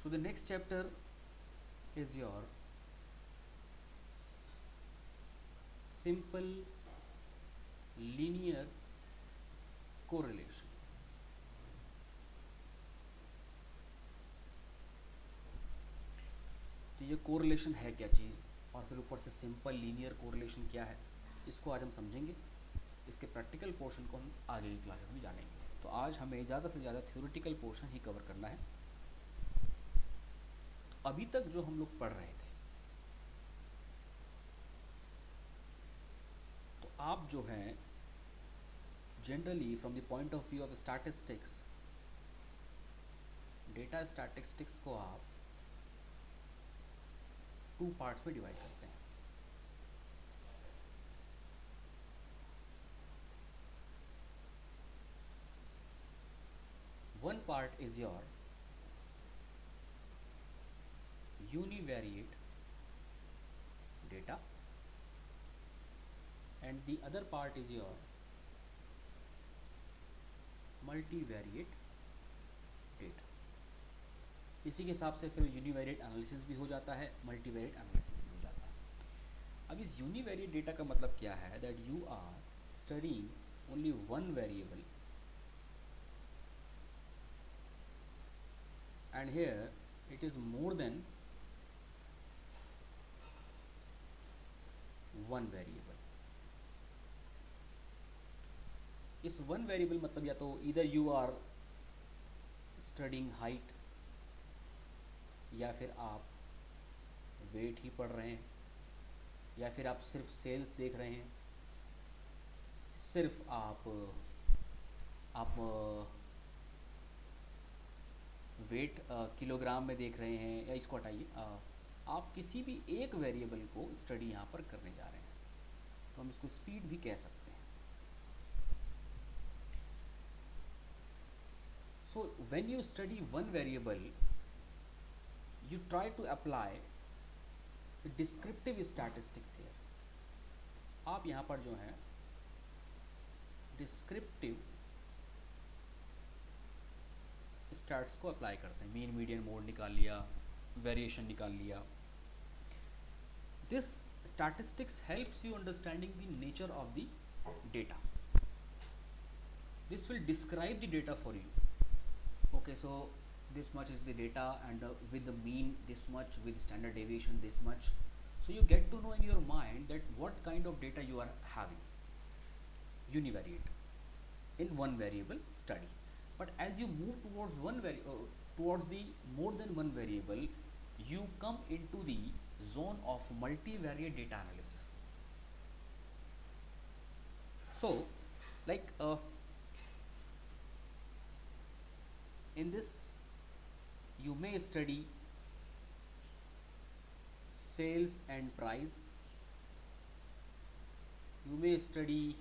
So the next chapter is your simple linear correlation. तो ये correlation है क्या चीज़, और फिर ऊपर से सिंपल लीनियर कोरिलेशन क्या है, इसको आज हम समझेंगे। इसके प्रैक्टिकल पोर्शन को हम आगे की क्लासेस में जानेंगे। तो आज हमें ज़्यादा से ज़्यादा थ्योरेटिकल पोर्शन ही कवर करना है। तो अभी तक जो हम लोग पढ़ रहे थे, तो आप जो हैं generally from the point of view of statistics, data statistics को आप टू पार्ट्स में डिवाइड करते हैं। One part is your univariate data and the other part is your multivariate data। इसी के हिसाब से फिर यूनिवेरिएट एनालिसिस भी हो जाता है, मल्टीवेरिएट एनालिसिस भी हो जाता है। अब इस यूनिवेरिएट डेटा का मतलब क्या है, that you are studying only one variable and here it is more than one variable. इस वन वेरिएबल मतलब या तो इधर यू आर स्टडीइंग हाइट, या फिर आप वेट ही पढ़ रहे हैं, या फिर आप सिर्फ सेल्स देख रहे हैं, सिर्फ आप वेट किलोग्राम में देख रहे हैं, या इसको हटाइए, आप किसी भी एक वेरिएबल को स्टडी यहाँ पर करने जा रहे हैं, तो हम इसको स्पीड भी कह सकते हैं। So when you study one variable you try to apply the descriptive statistics here। आप यहाँ पर जो है descriptive stats को अप्लाई करते हैं, मीन मीडियन मोड निकाल लिया, वेरिएशन निकाल लिया। This statistics helps you understanding the nature of the data। this will describe the data for you। okay, so this much is the data, and with the mean this much, with standard deviation this much, so you get to know in your mind that what kind of data you are having, univariate in one variable study। but as you move towards towards the more than one variable, you come into the zone of multivariate data analysis। so like in this you may study sales and price, you may study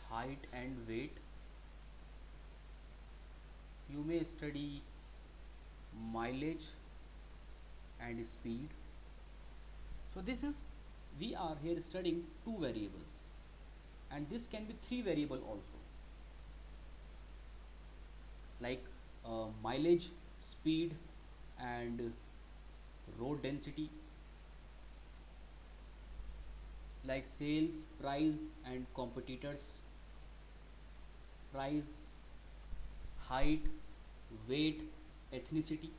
height and weight, you may study mileage and speed। so this is, we are here studying two variables, and this can be three variable also, like mileage, speed and road density, like sales, price and competitors, price, height, weight, ethnicity।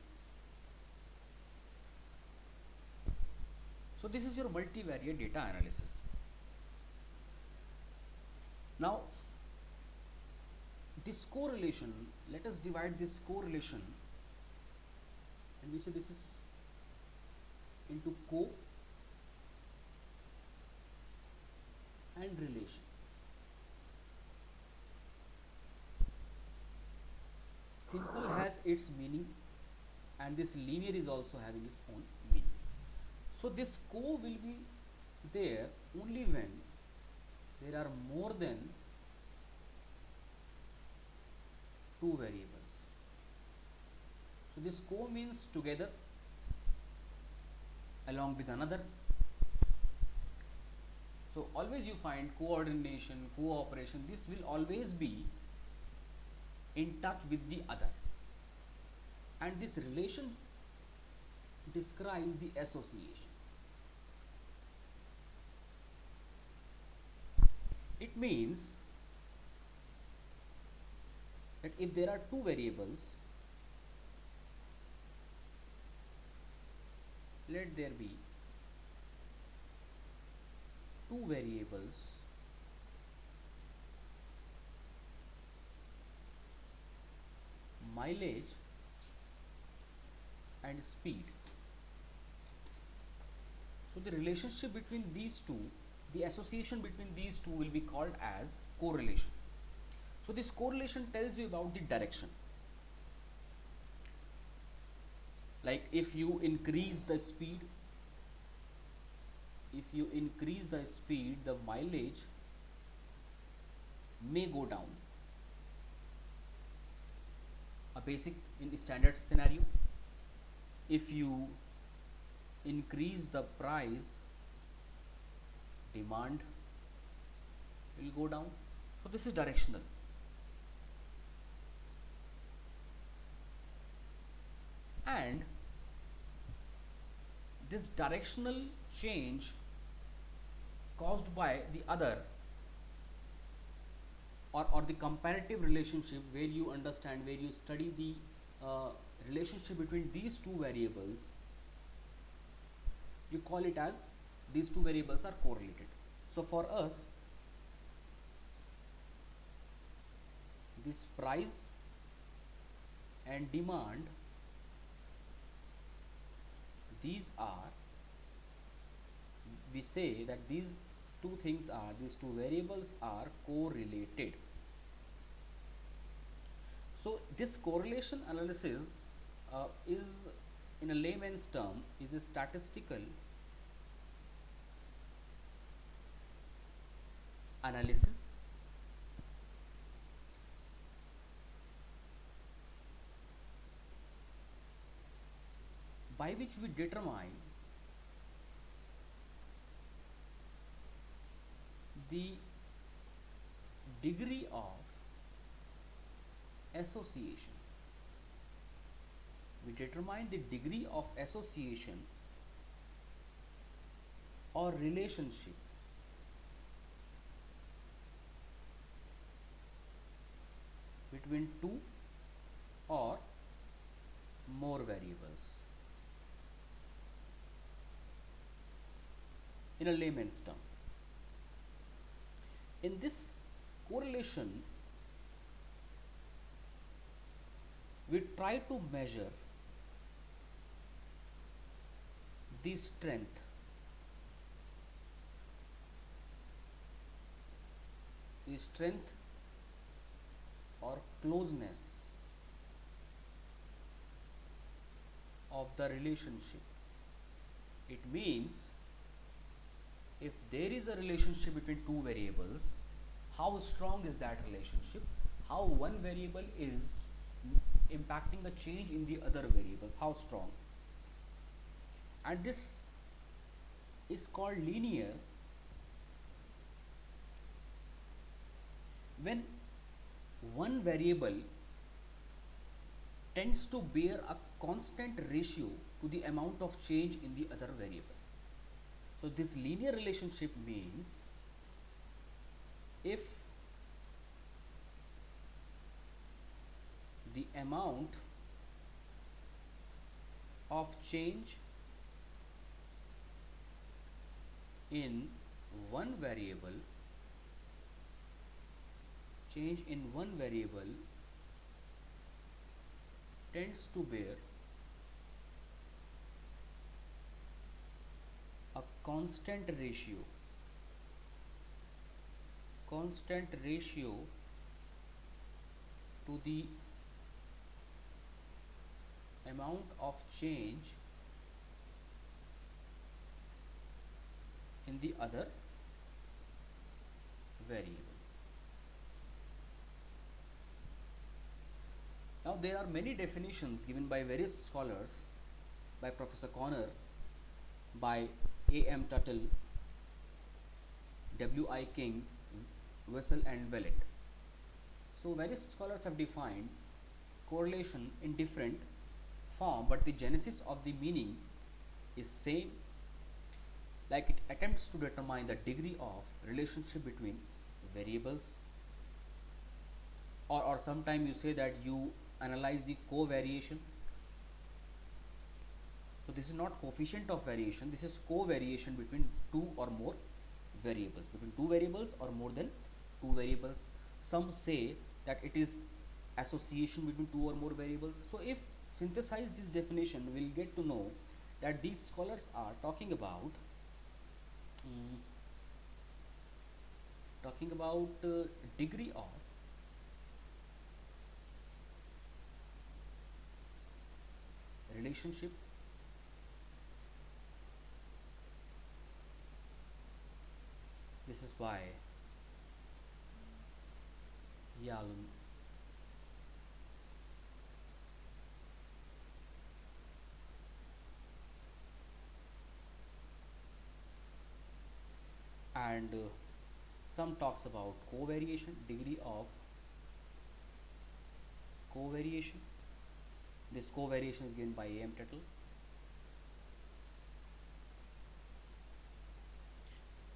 so this is your multivariate data analysis। now this correlation, let us divide this correlation, and we say this is into co and relation। simple has its meaning, and this linear is also having its own meaning। so this co will be there only when there are more than two variables। so this co means together, along with another। so always you find coordination, cooperation, this will always be in touch with the other। and this relation describes the association. It means that if there are two variables, let there be two variables mileage and speed. So the relationship between these two, the association between these two will be called as correlation. So this correlation tells you about the direction. Like if you increase the speed, the mileage may go down. A basic in the standard scenario. If you increase the price, demand will go down. So this is directional. And this directional change caused by the other, or the comparative relationship, where you understand, where you study the relationship between these two variables, you call it as these two variables are correlated. So for us, this price and demand, these are, we say that these these two variables are correlated. So this correlation analysis is, in a layman's term, is a statistical analysis by which we determine the degree of association. We determine the degree of association or relationship between two or more variables. In a layman's term, in this correlation, we try to measure the strength or closeness of the relationship. It means if there is a relationship between two variables, how strong is that relationship? How one variable is impacting a change in the other variables? How strong? And this is called linear when one variable tends to bear a constant ratio to the amount of change in the other variable. So this linear relationship means if the amount of change in one variable tends to bear a constant ratio to the amount of change in the other variable. Now there are many definitions given by various scholars, by Professor Connor, by A.M. Tuttle, W.I. King, Wessel and Willett. So various scholars have defined correlation in different form, but the genesis of the meaning is same. Like it attempts to determine the degree of relationship between variables, or sometime you say that you analyze the covariation. So this is not coefficient of variation, this is covariation between two or more variables, between two variables or more than two variables. Some say that it is association between two or more variables. So if synthesize this definition, we'll get to know that these scholars are talking about mm, degree of relationship this is why Yalom and some talks about covariation, degree of covariation. This covariation is given by A.M. Tuttle.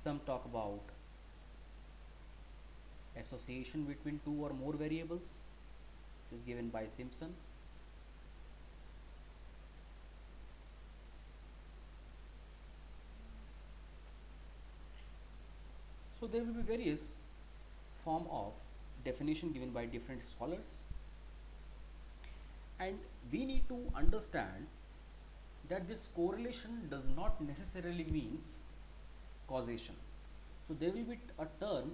Some talk about association between two or more variables. This is given by Simpson. So there will be various form of definition given by different scholars, and we need to understand that this correlation does not necessarily means causation. So there will be a term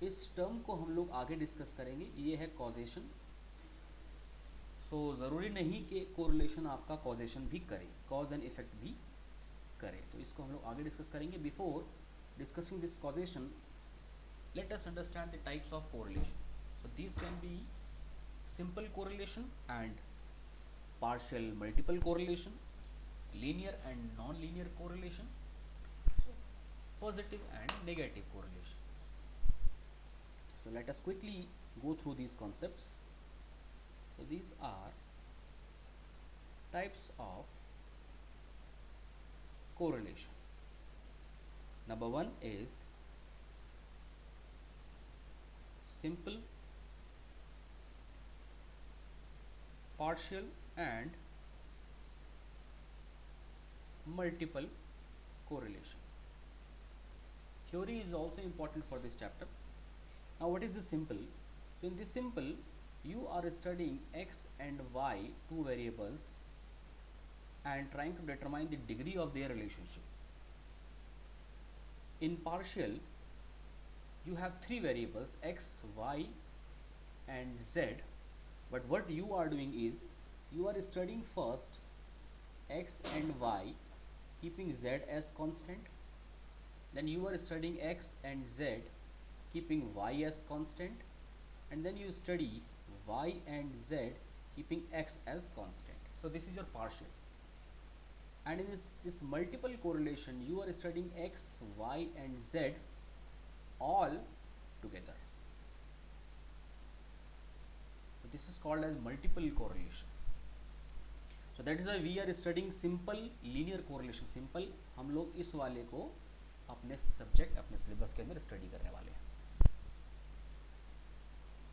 इस term को हम लोग आगे discuss करेंगे, ये है causation. सो ज़रूरी नहीं कि कोरिलेशन आपका कॉजेशन भी करे, कॉज एंड इफेक्ट भी करे. तो इसको हम लोग आगे डिस्कस करेंगे. Before discussing this causation, let us understand the types of correlation. So these can be simple correlation and partial multiple correlation, linear and non-linear correlation, positive and negative correlation. So let us quickly go through these concepts. So these are types of correlation. Number one is simple, partial and multiple correlation. Theory is also important for this chapter. Now what is the simple? So in this simple, you are studying x and y, two variables, and trying to determine the degree of their relationship. In partial, you have three variables x, y and z, but what you are doing is you are studying first x and y, keeping z as constant, then you are studying x and z, keeping y as constant, and then you study y and z, keeping x as constant. So this is your partial. And in this multiple correlation, you are studying x, y and z all together. So this is called as multiple correlation. So that is why we are studying simple linear correlation. Simple हम लोग इस वाले को अपने subject, अपने syllabus के अंदर study करने वाले हैं.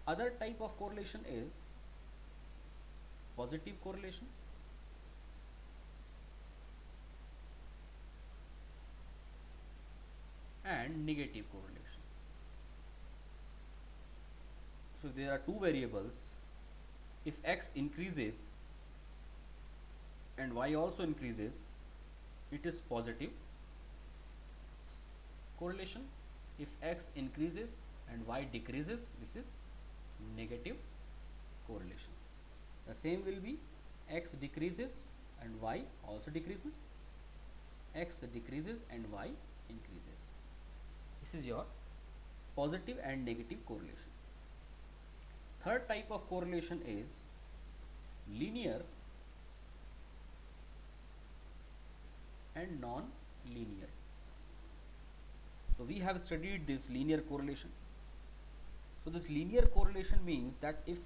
Other type of correlation is positive correlation and negative correlation. So there are two variables. If x increases and y also increases, it is positive correlation. If x increases and y decreases, this is negative correlation. The same will be x decreases and y also decreases, x decreases and y increases. This is your positive and negative correlation. Third type of correlation is linear and non-linear. So we have studied this linear correlation. So this linear correlation means that if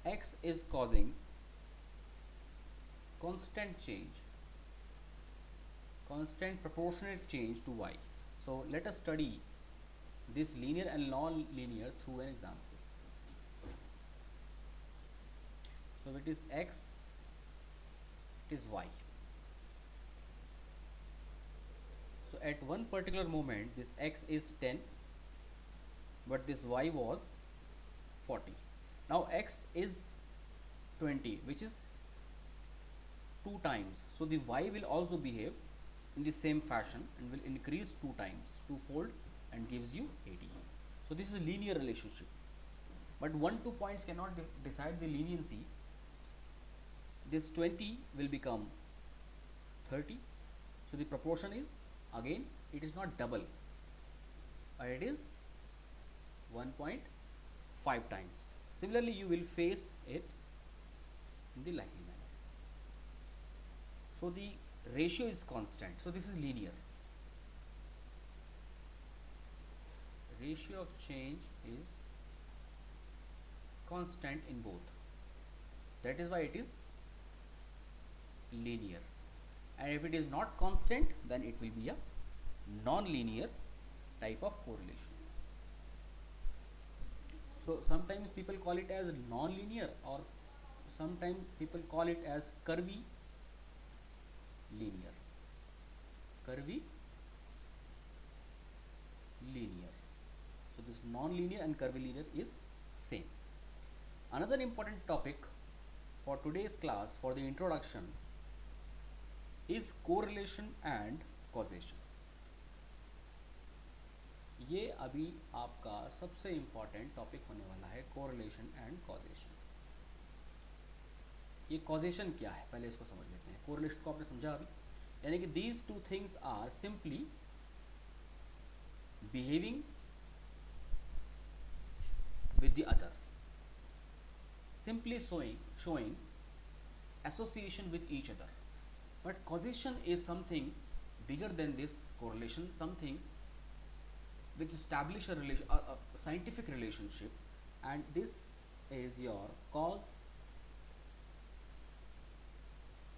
x is causing constant change, constant proportionate change to y. So let us study this linear and non-linear through an example. So it is x, it is y. So at one particular moment this x is 10, but this y was 40. Now x is 20, which is 2 times. So the y will also behave in the same fashion and will increase 2 times, twofold, and gives you 80. So this is a linear relationship. But 1-2 points cannot decide the leniency. This 20 will become 30. So the proportion is, again, it is not double, but it is 1.5 times. Similarly, you will face it in the likely manner. So the ratio is constant. So this is linear. Ratio of change is constant in both. That is why it is linear. And if it is not constant, then it will be a non-linear type of correlation. So sometimes people call it as non-linear, or sometimes people call it as curvy linear. Curvy linear. So this non-linear and curvy linear is same. Another important topic for today's class, for the introduction, is correlation and causation. ये अभी आपका सबसे important topic होने वाला है, correlation and causation. ये causation क्या है, पहले इसको समझ लेते हैं. कोरिलेशन को आपने समझा अभी, यानी कि these two things are simply behaving with the other, simply showing association with each other. But causation is something bigger than this correlation, something which establish a scientific relationship, and this is your cause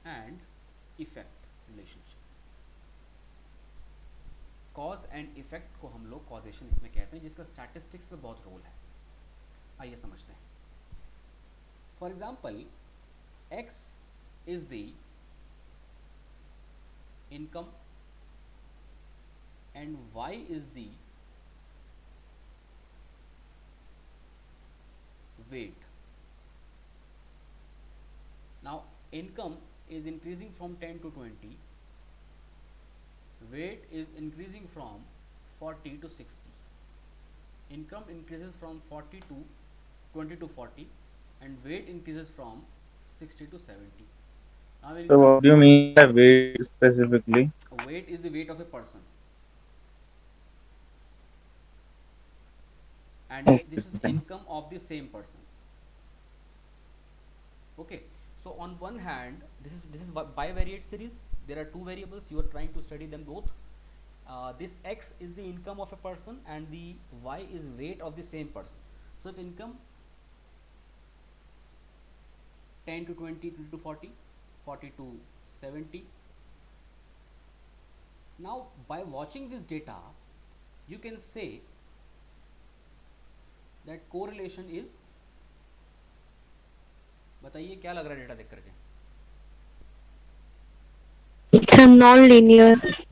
and effect relationship. Cause and effect को हम लोग causation इसमें कहते हैं, जिसका statistics में बहुत role है. आइए समझते हैं. For example, x is the income and y is the weight. Now income is increasing from 10 to 20, weight is increasing from 40 to 60. Income increases from 40 to 20 to 40, and weight increases from 60 to 70. Now So what do you mean by weight specifically? weight is the weight of a person, and this is Okay. income of the same person. Okay, so on one hand, this is bivariate series. There are two variables, you are trying to study them both. This x is the income of a person and the y is weight of the same person. So if income 10 to 20, 20 to 40, 40 to 70. Now by watching this data, you can say that correlation is, बताइए क्या लग रहा है data देख करके. It's a non-linear. It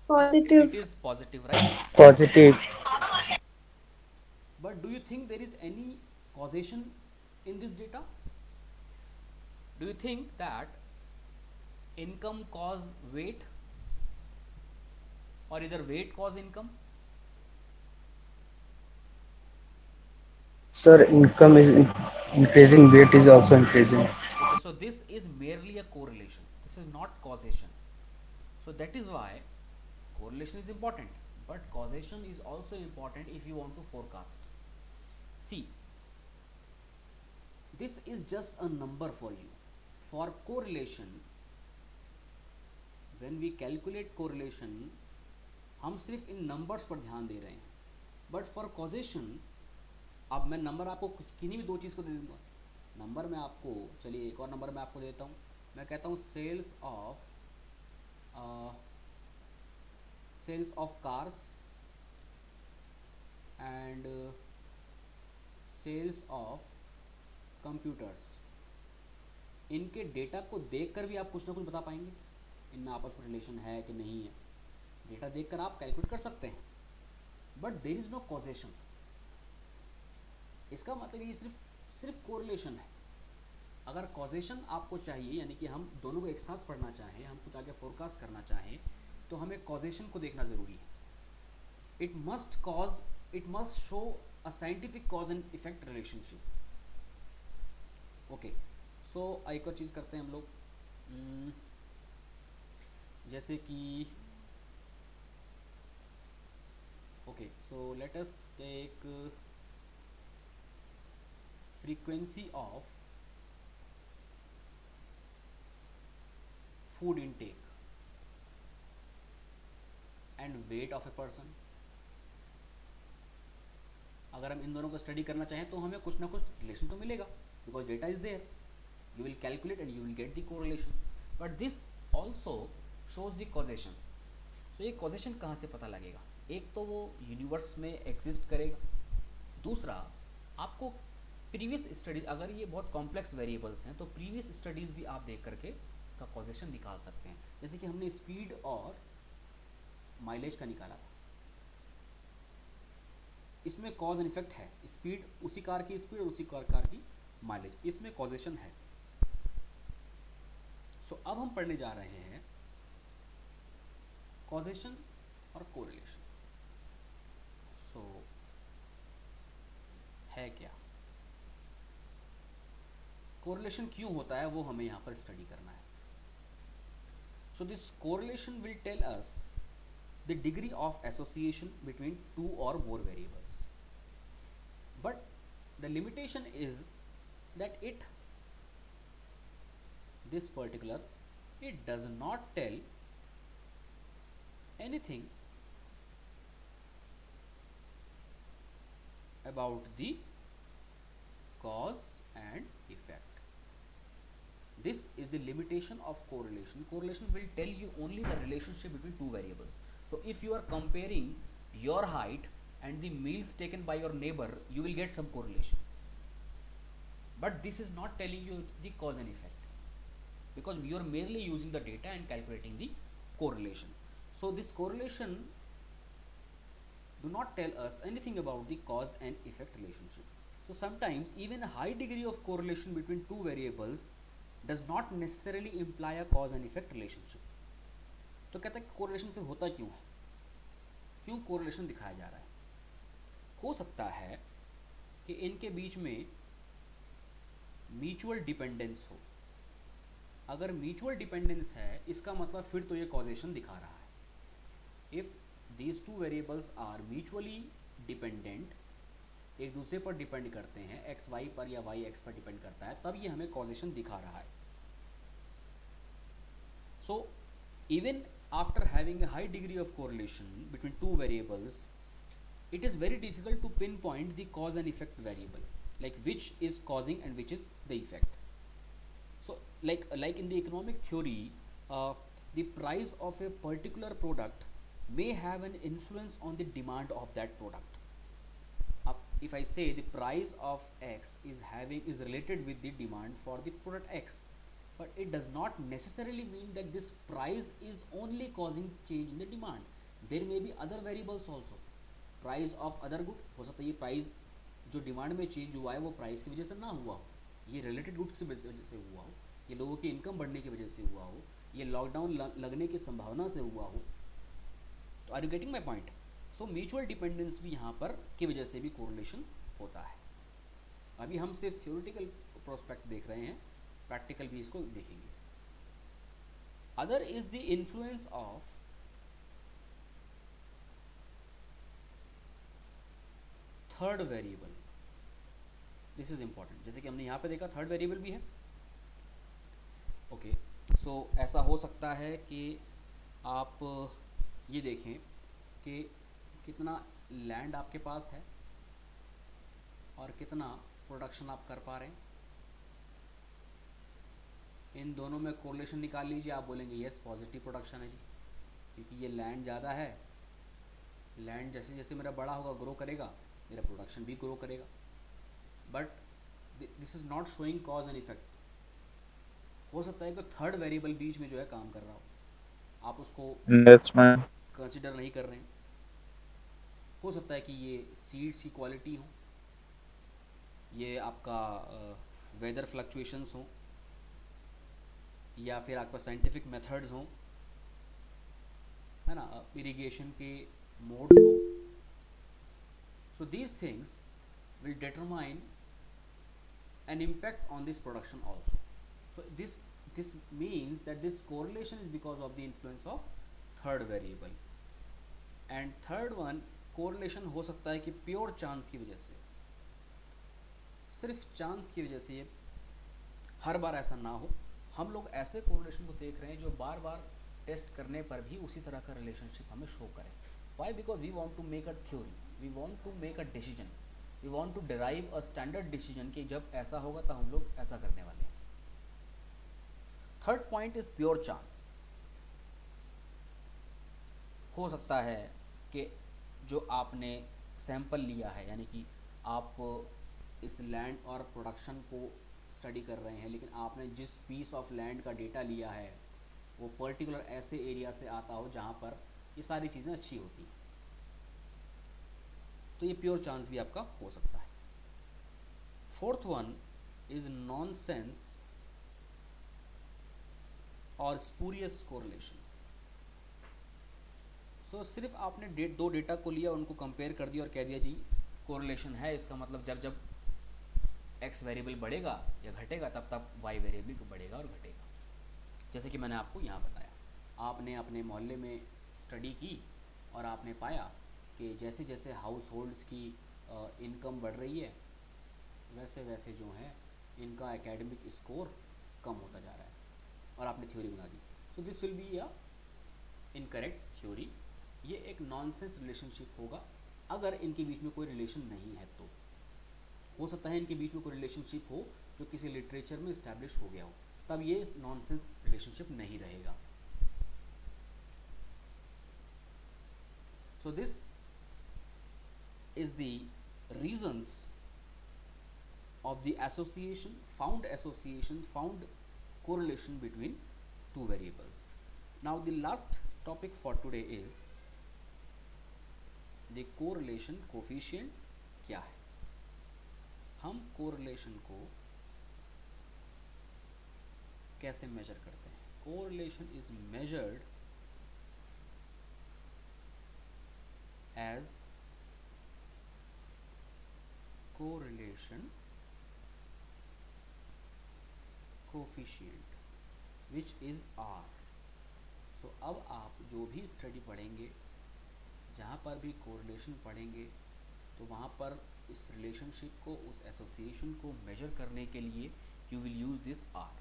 Positive. is positive, right? Positive. But do you think there is any causation in this data? Do you think that income cause weight, or either weight cause income? Sir, income is increasing, weight is also increasing. Okay, so this is merely a correlation. This is not causation. So that is why correlation is important, but causation is also important if you want to forecast. See, this is just a number for you. For correlation, when we calculate correlation, हम सिर्फ इन numbers पर ध्यान दे रहे हैं. But for causation, अब मैं number आपको किन्हीं भी दो चीज़ को दे दूंगा। नंबर मैं आपको, चलिए एक और नंबर मैं आपको देता हूँ। मैं कहता हूँ sales of cars and sales of computers. इनके डेटा को देखकर भी आप कुछ ना कुछ बता पाएंगे इनमें आपस में रिलेशन है कि नहीं है। डेटा देखकर आप कैलकुलेट कर सकते हैं, but there is no causation. इसका मतलब ये सिर्फ सिर्फ कोरिलेशन है। अगर कॉजेशन आपको चाहिए, यानी कि हम दोनों को एक साथ पढ़ना चाहें, हम कुछ आगे फोरकास्ट करना चाहें, तो हमें कॉजेशन को देखना ज़रूरी है। It must show a scientific cause and effect relationship. Okay, so एक और चीज़ करते हैं हम लोग। जैसे कि okay, so let us take frequency of food intake and weight of a person। अगर हम इन दोनों को स्टडी करना चाहें तो हमें कुछ ना कुछ रिलेशन तो मिलेगा, because data is there. You will calculate and you will get the correlation, but this also shows the causation. तो ये कॉजेशन कहाँ से पता लगेगा? एक तो वो यूनिवर्स में एग्जिस्ट करेगा, दूसरा आपको प्रीवियस स्टडीज, अगर ये बहुत कॉम्प्लेक्स वेरिएबल्स हैं तो प्रीवियस स्टडीज़ भी आप देख करके इसका कॉजेशन निकाल सकते हैं। जैसे कि हमने स्पीड और माइलेज का निकाला था, इसमें कॉज एंड इफेक्ट है। स्पीड, उसी कार की स्पीड और उसी कार की माइलेज, इसमें कॉजेशन है। सो अब हम पढ़ने जा रहे हैं कॉजेशन और कोरिलेशन। सो है क्या, कोरिलेशन क्यों होता है, वो हमें यहाँ पर स्टडी करना है। So this correlation will tell us the degree of association between two or more variables, but the limitation is that this particular, it does not tell anything about the cause and effect. This is the limitation of correlation. Correlation will tell you only the relationship between two variables. So if you are comparing your height and the meals taken by your neighbor, you will get some correlation, but this is not telling you the cause and effect, because you are merely using the data and calculating the correlation. So this correlation do not tell us anything about the cause and effect relationship. So sometimes even a high degree of correlation between two variables does not necessarily imply a cause and effect relationship. तो कहता है कि correlation फिर होता क्यों है, क्यों correlation दिखाया जा रहा है? हो सकता है कि इनके बीच में म्यूचुअल डिपेंडेंस हो। अगर म्यूचुअल डिपेंडेंस है, इसका मतलब फिर तो ये कॉजेशन दिखा रहा है। If these two variables are mutually dependent, एक दूसरे पर डिपेंड करते हैं, एक्स वाई पर या वाई एक्स पर डिपेंड करता है, तब ये हमें कॉजेशन दिखा रहा है। सो even after having a high degree of correlation between two variables, it is very difficult to pinpoint the cause and effect variable, like which is causing and which is the effect. So like in the economic theory, the price of a particular product may have an influence on the demand of that product. If I say the price of x is related with the demand for the product x, but it does not necessarily mean that this price is only causing change in the demand. There may be other variables also. Price of other good, हो सकता है ये price जो demand में change हुआ है वो price की वजह से ना हुआ हो, ये रिलेटेड गुड्स की वजह से हुआ हो, ये लोगों की इनकम बढ़ने की वजह से हुआ हो, ये लॉकडाउन लगने की संभावना से हुआ हो। तो are you getting my point? So mutual dependence भी यहाँ पर की वजह से भी कोरिलेशन होता है। अभी हम सिर्फ थ्योरेटिकल प्रोस्पेक्ट देख रहे हैं, प्रैक्टिकल भी इसको देखेंगे। Other is the influence of third variable. This is important. जैसे कि हमने यहाँ पे देखा थर्ड वेरिएबल भी है। ओके, सो ऐसा हो सकता है कि आप ये देखें कि कितना लैंड आपके पास है, और कितना प्रोडक्शन आप कर पा रहे हैं, इन दोनों में कोरिलेशन निकाल लीजिए। आप बोलेंगे यस पॉजिटिव प्रोडक्शन है जी, क्योंकि ये लैंड ज़्यादा है, लैंड जैसे जैसे मेरा बड़ा होगा ग्रो करेगा, मेरा प्रोडक्शन भी ग्रो करेगा। But this is not showing cause and effect. हो सकता है कि थर्ड वेरिएबल बीच में जो है काम कर रहा हो, आप उसको Yes, ma'am. कंसिडर नहीं कर रहे हैं। हो सकता है कि ये सीड्स की क्वालिटी हो, ये आपका वेदर फ्लक्चुएशंस हो, या फिर आपका साइंटिफिक मेथड्स हों, है ना, इरिगेशन के मोड्स हो। So these things will determine an impact on this production also. So this means that this correlation is because of the influence of third variable, and third one correlation हो सकता है कि pure chance की वजह से, सिर्फ chance की वजह से, ये हर बार ऐसा ना हो। हम लोग ऐसे कोरिलेशन को देख रहे हैं जो बार बार टेस्ट करने पर भी उसी तरह का रिलेशनशिप हमें शो करे। Why? Because we want to make a theory, we want to make a decision, we want to derive a standard decision कि जब ऐसा होगा तो हम लोग ऐसा करने वाले हैं। Third point is pure chance. हो सकता है कि जो आपने सैंपल लिया है, यानी कि आप इस लैंड और प्रोडक्शन को स्टडी कर रहे हैं, लेकिन आपने जिस पीस ऑफ लैंड का डेटा लिया है वो पर्टिकुलर ऐसे एरिया से आता हो जहाँ पर ये सारी चीज़ें अच्छी होती हैं, तो ये प्योर चांस भी आपका हो सकता है। फोर्थ वन इज नॉनसेंस और स्पूरियस कोरिलेशन। सो सिर्फ आपने दो डेटा को लिया, उनको कंपेयर कर दिया और कह दिया जी कोरिलेशन है, इसका मतलब जब जब एक्स वेरिएबल बढ़ेगा या घटेगा तब तब वाई वेरिएबल भी बढ़ेगा और घटेगा। जैसे कि मैंने आपको यहाँ बताया, आपने अपने मोहल्ले में स्टडी की और आपने पाया कि जैसे जैसे हाउस होल्ड्स की इनकम बढ़ रही है, वैसे वैसे जो है इनका एकेडमिक स्कोर कम होता जा रहा है, और आपने थ्योरी बना दी। So this will be a incorrect theory. ये एक नॉनसेंस रिलेशनशिप होगा अगर इनके बीच में कोई रिलेशन नहीं है तो। हो सकता है इनके बीच में कोई रिलेशनशिप हो जो किसी लिटरेचर में इस्टेब्लिश हो गया हो, तब ये नॉनसेंस रिलेशनशिप नहीं रहेगा। So this is the reasons of the association found correlation between two variables. Now the last topic for today is the correlation coefficient क्या है। हम correlation को कैसे मेजर करते हैं? Correlation is measured as correlation coefficient which is R. तो अब आप जो भी स्टडी पढ़ेंगे, जहाँ पर भी कोरिलेशन पढ़ेंगे, तो वहाँ पर इस रिलेशनशिप को, उस एसोसिएशन को मेजर करने के लिए you will use this R,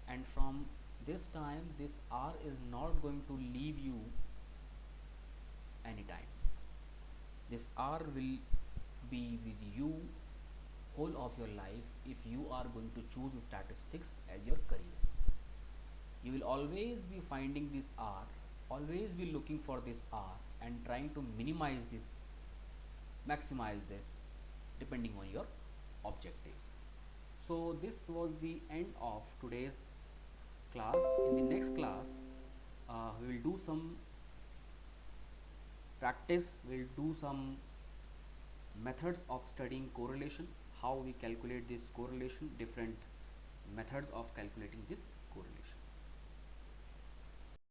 and from this time this R is not going to leave you anytime. This R will be with you whole of your life if you are going to choose statistics as your career. You will always be finding this R, always be looking for this R and trying to minimize this, maximize this depending on your objectives. So this was the end of today's class. In the next class we will do some practice, we will do some methods of studying correlation, how we calculate this correlation, different methods of calculating this correlation.